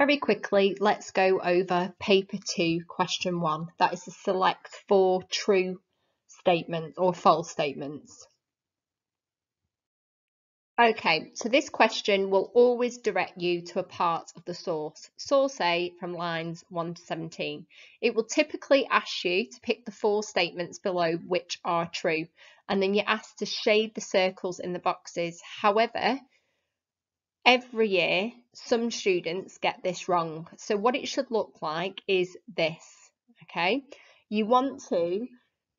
Very quickly, let's go over paper 2, question 1. That is to select 4 true statements or false statements. Okay, so this question will always direct you to a part of the source. Source A from lines 1 to 17. It will typically ask you to pick the 4 statements below which are true, and then you're asked to shade the circles in the boxes. However, every year, some students get this wrong. So what it should look like is this, okay? You want to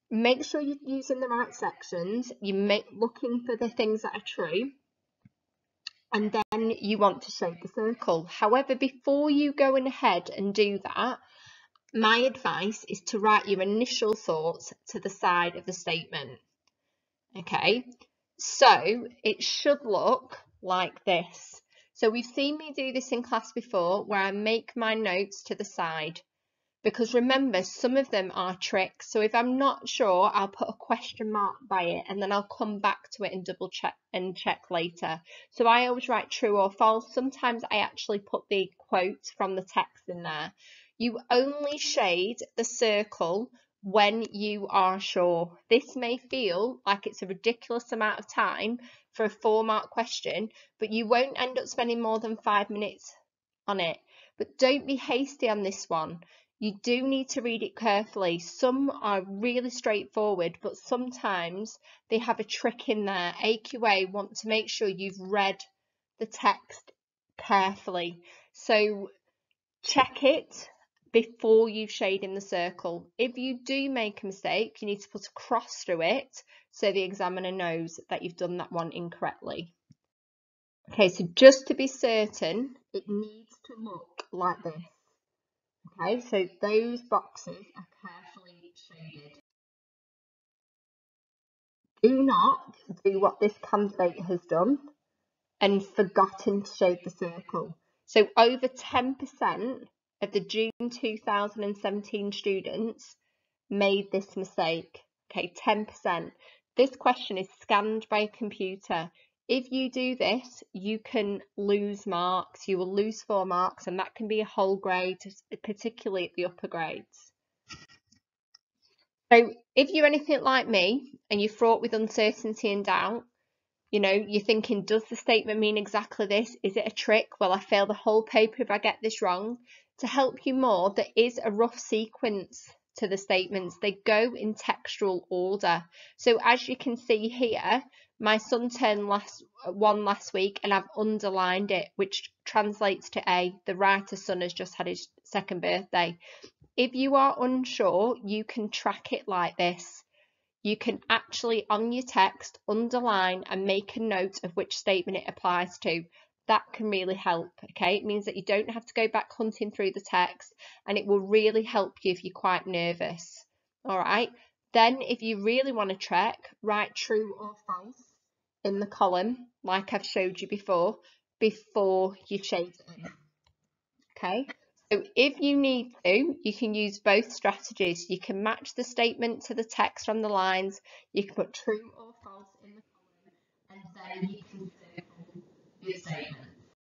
make sure you're using the right sections. You're looking for the things that are true. And then you want to shade the circle. However, before you go ahead and do that, my advice is to write your initial thoughts to the side of the statement. Okay, so it should look like this. So we've seen me do this in class before, where I make my notes to the side, because remember, some of them are tricks. So if I'm not sure, I'll put a question mark by it, and then I'll come back to it and double check later. So I always write true or false. Sometimes I actually put the quote from the text in there. You only shade the circle when you are sure. This may feel like it's a ridiculous amount of time for a 4-mark question, but you won't end up spending more than 5 minutes on it. But don't be hasty on this one. You do need to read it carefully. Some are really straightforward, but sometimes they have a trick in there. AQA want to make sure you've read the text carefully. So check it before you shade in the circle. If you do make a mistake, you need to put a cross through it so the examiner knows that you've done that one incorrectly. Okay, so just to be certain, it needs to look like this. Okay, so those boxes are carefully shaded. Do not do what this candidate has done and forgotten to shade the circle. So over 10% of the June 2017 students made this mistake. Okay, 10%. This question is scanned by a computer. If you do this, you can lose marks. You will lose 4 marks, and that can be a whole grade, particularly at the upper grades. So if you're anything like me and you're fraught with uncertainty and doubt, you know, you're thinking, does the statement mean exactly this? Is it a trick? Will I fail the whole paper if I get this wrong? To help you more, there is a rough sequence to the statements. They go in textual order. So as you can see here, my son turned one last week and I've underlined it, which translates to A. The writer's son has just had his 2nd birthday. If you are unsure, you can track it like this. You can actually, on your text, underline and make a note of which statement it applies to. That can really help, okay? It means that you don't have to go back hunting through the text, and it will really help you if you're quite nervous. All right? Then, if you really want to check, write true or false in the column, like I've showed you before you shade it in. Okay? So if you need to, you can use both strategies. You can match the statement to the text from the lines. You can put true or false in the column, and then you can circle your statement.